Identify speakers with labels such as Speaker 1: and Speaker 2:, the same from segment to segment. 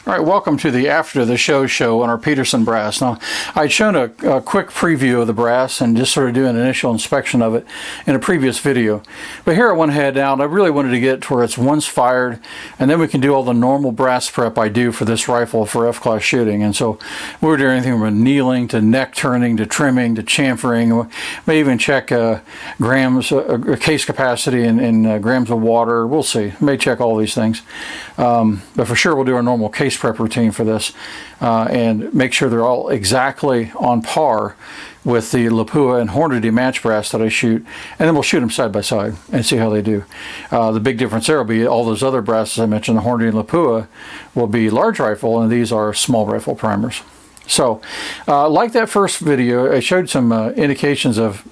Speaker 1: All right, welcome to the after the show on our Peterson brass. Now, I'd shown a quick preview of the brass and just sort of do an initial inspection of it in a previous video. But here I went ahead now, I really wanted to get to where it's once fired, and then we can do all the normal brass prep I do for this rifle for F-class shooting. And so we're doing anything from annealing to neck turning to trimming to chamfering. We may even check grams, case capacity in grams of water. We'll see. We may check all these things. But for sure we'll do our normal case prep routine for this and make sure they're all exactly on par with the Lapua and Hornady match brass that I shoot, and then we'll shoot them side by side and see how they do. The big difference there will be all those other brasses I mentioned, the Hornady and Lapua, will be large rifle, and these are small rifle primers. So, like that first video, I showed some indications of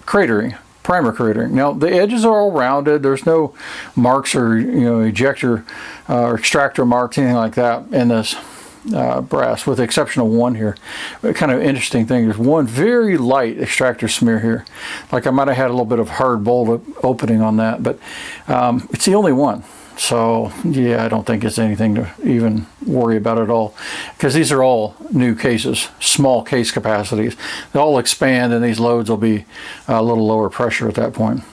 Speaker 1: cratering. Primer cratering. Now the edges are all rounded. There's no marks or ejector or extractor marks, anything like that in this brass, with the exception of one here. But kind of interesting thing, there's one very light extractor smear here. Like I might have had a little bit of hard bolt opening on that, but it's the only one. So yeah, I don't think it's anything to even worry about at all, because these are all new cases, small case capacities. They all expand, and these loads will be a little lower pressure at that point.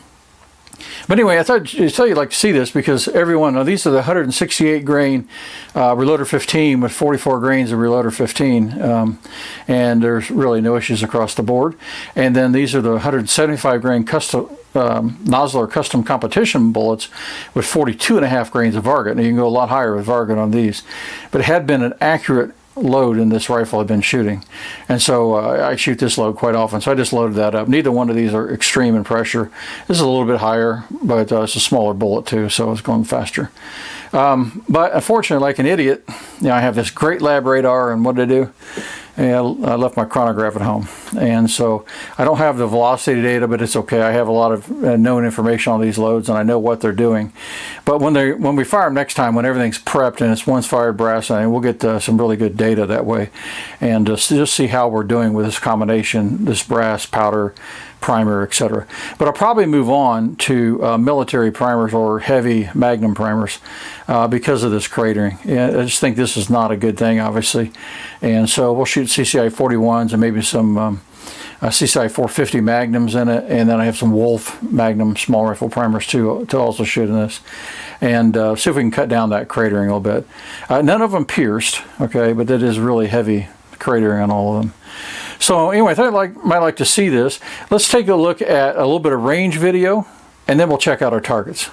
Speaker 1: But anyway, I thought you'd like to see this, because everyone, now these are the 168 grain Reloader 15 with 44 grains of Reloader 15, and there's really no issues across the board. And then these are the 175 grain custom Nosler custom competition bullets with 42.5 grains of Varget. Now you can go a lot higher with Varget on these, but it had been an accurate load in this rifle I've been shooting, and so I shoot this load quite often, so I just loaded that up. Neither one of these are extreme in pressure. This is a little bit higher, but it's a smaller bullet too, so it's going faster. But unfortunately, like an idiot, I have this great lab radar, and what did I do? I left my chronograph at home, and so I don't have the velocity data, but it's okay. I have a lot of known information on these loads, and I know what they're doing. But when we fire them next time, when everything's prepped and it's once fired brass, we'll get some really good data that way, and just see how we're doing with this combination, this brass, powder, primer, etc. But I'll probably move on to military primers or heavy magnum primers because of this cratering. I just think this is not a good thing, obviously, and so we'll shoot CCI 41s and maybe some CCI 450 magnums in it, and then I have some Wolf magnum small rifle primers to also shoot in this, and see if we can cut down that cratering a little bit. None of them pierced, okay, but that is really heavy cratering on all of them. So anyway, I thought you might like to see this. Let's take a look at a little bit of range video, and then we'll check out our targets.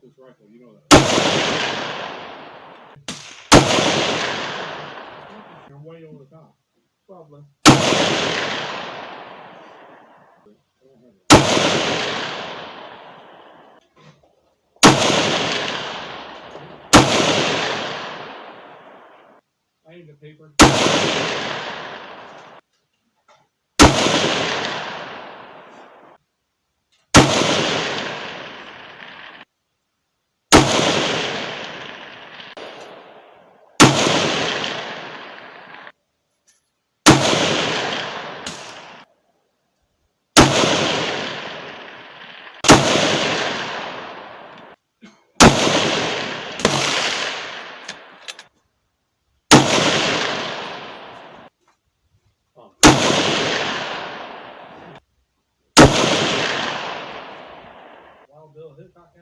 Speaker 1: This rifle, you know that. You're way over the top. Probably. I need the paper. Wild Bill Hickok.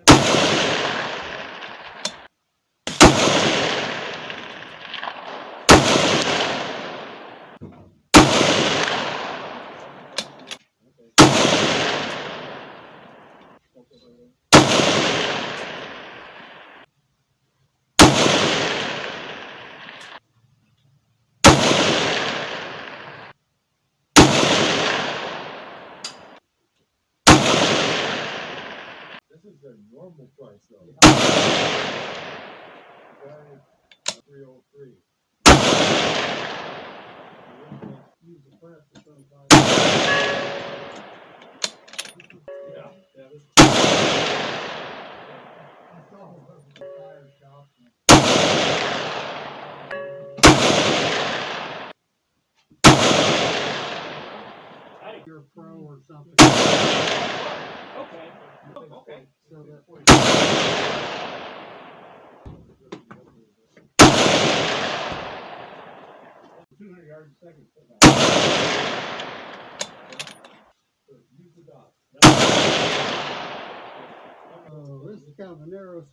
Speaker 2: is their normal price, though. Yeah. Varget 303. Use the plant for 75. Yeah, this is tire shop. You're a pro or something. Okay. Okay. So that 200 yards a second. Use the dot. Oh, this is kind of a narrow.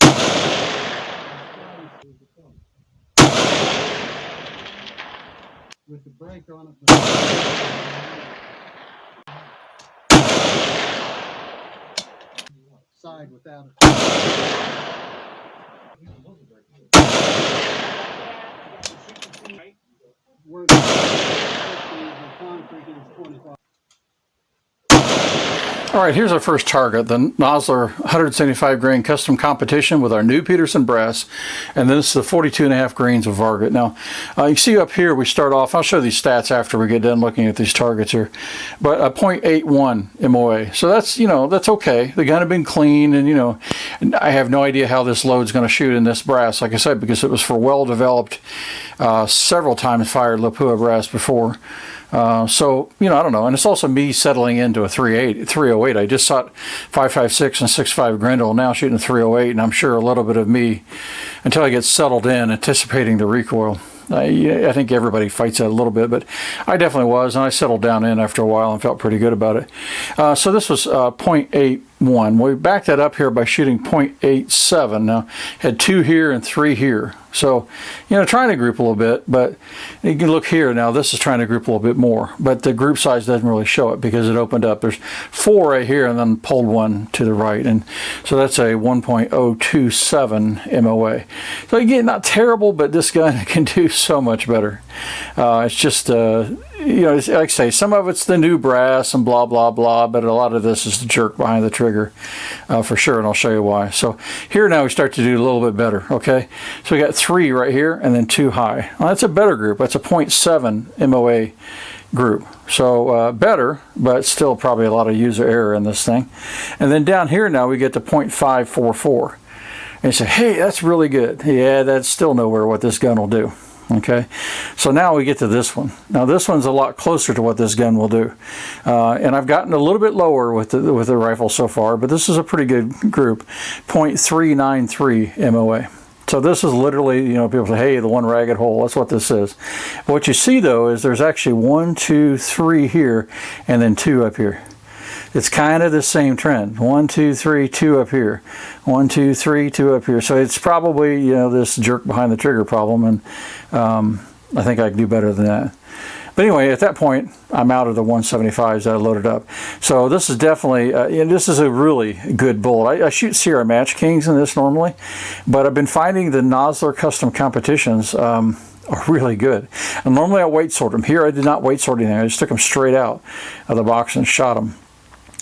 Speaker 2: With the brake on it. Side without it. Where the concrete is 25.
Speaker 1: All right, here's our first target, the Nosler 175 grain custom competition with our new Peterson brass, and then this is the 42.5 grains of Varget. Now, you can see up here we start off, I'll show these stats after we get done looking at these targets here, but a 0.81 MOA. So that's, that's okay. The gun had been clean, and, I have no idea how this load's going to shoot in this brass, like I said, because it was for well-developed, several times fired Lapua brass before. So, I don't know. And it's also me settling into a 308. I just shot 5.56 and 6.5 Grendel, now shooting a 308, and I'm sure a little bit of me, until I get settled in, anticipating the recoil. I think everybody fights that a little bit, but I definitely was, and I settled down in after a while and felt pretty good about it. So this was 0.81. We backed that up here by shooting 0.87. Now, had 2 here and 3 here. So, trying to group a little bit, but you can look here now, this is trying to group a little bit more, but the group size doesn't really show it because it opened up. There's 4 right here and then pulled 1 to the right, and so that's a 1.027 MOA. So again, not terrible, but this gun can do so much better. It's just, like I say, some of it's the new brass and blah, blah, blah, but a lot of this is the jerk behind the trigger for sure, and I'll show you why. So here now we start to do a little bit better, okay? So we got 3 right here and then 2 high. Well, that's a better group. That's a 0.7 MOA group. So better, but still probably a lot of user error in this thing. And then down here now we get to 0.544. And you say, hey, that's really good. Yeah, that's still nowhere what this gun will do. Okay, so now we get to this one. Now this one's a lot closer to what this gun will do, and I've gotten a little bit lower with the rifle so far, but this is a pretty good group, 0.393 MOA. So this is literally, people say, hey, the one ragged hole, that's what this is. But what you see though is there's actually 1, 2, 3 here, and then 2 up here. It's kind of the same trend. 1, 2, 3, 2 up here. 1, 2, 3, 2 up here. So it's probably, this jerk behind the trigger problem, and I think I can do better than that. But anyway, at that point, I'm out of the 175s that I loaded up. So this is definitely, this is a really good bullet. I shoot Sierra Match Kings in this normally, but I've been finding the Nosler custom competitions are really good. And normally I weight sort them. Here I did not weight sort anything. I just took them straight out of the box and shot them.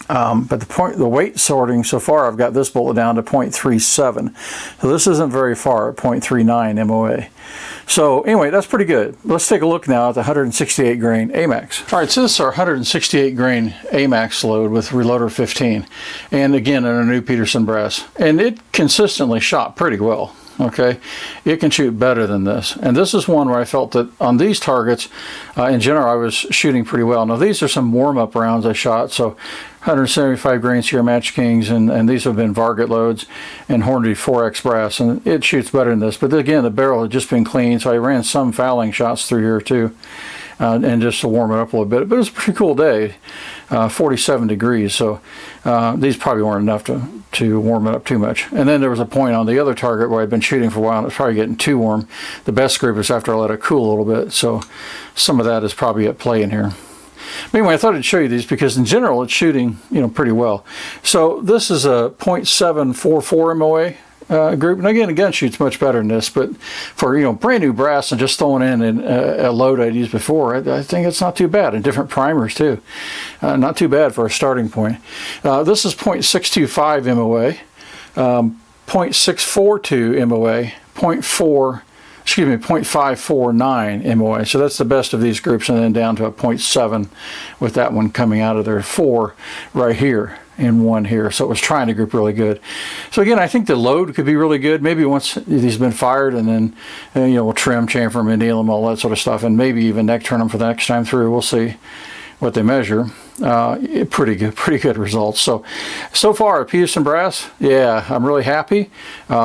Speaker 1: But the weight sorting so far, I've got this bullet down to 0.37. So this isn't very far at 0.39 MOA. So anyway, that's pretty good. Let's take a look now at the 168 grain Amax. All right, so this is our 168 grain Amax load with Reloader 15. And again, in a new Peterson brass. And it consistently shot pretty well. Okay, it can shoot better than this, and this is one where I felt that on these targets in general I was shooting pretty well. Now these are some warm-up rounds I shot, so 175 grain Sierra Match Kings, and these have been Varget loads and Hornady 4X brass, and it shoots better than this, but again the barrel had just been cleaned, so I ran some fouling shots through here too, and just to warm it up a little bit. But it was a pretty cool day, 47 degrees, so these probably weren't enough to warm it up too much. And then there was a point on the other target where I'd been shooting for a while and it was probably getting too warm. The best group is after I let it cool a little bit, so some of that is probably at play in here. But anyway, I thought I'd show you these because in general it's shooting pretty well. So this is a 0.744 MOA group, and again, the gun shoots much better than this, but for brand new brass and just throwing in a load I'd used before, I think it's not too bad, and different primers too. Not too bad for a starting point. This is 0.625 MOA. 0.642 MOA, 0.549 MOA. So that's the best of these groups, and then down to a 0.7 with that one coming out of there, 4 right here and 1 here. So it was trying to group really good. So again, I think the load could be really good. Maybe once these have been fired, and then we'll trim, chamfer them, and nail them, all that sort of stuff, and maybe even neck turn them for the next time through. We'll see what they measure. Pretty good results. So far at Peterson Brass, yeah, I'm really happy.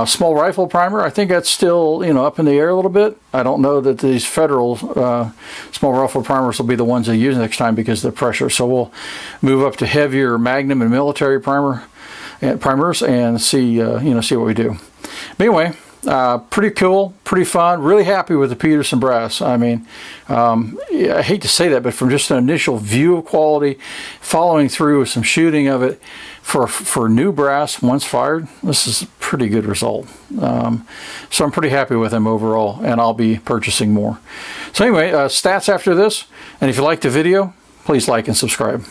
Speaker 1: Small rifle primer, I think that's still up in the air a little bit. I don't know that these federal small rifle primers will be the ones they use next time because of the pressure. So we'll move up to heavier Magnum and military primers and see see what we do. But anyway, pretty cool, pretty fun, really happy with the Peterson Brass. I mean, I hate to say that, but from just an initial view of quality, following through with some shooting of it, for new brass once fired, this is a pretty good result. So I'm pretty happy with them overall, and I'll be purchasing more. So anyway, stats after this, and if you liked the video, please like and subscribe.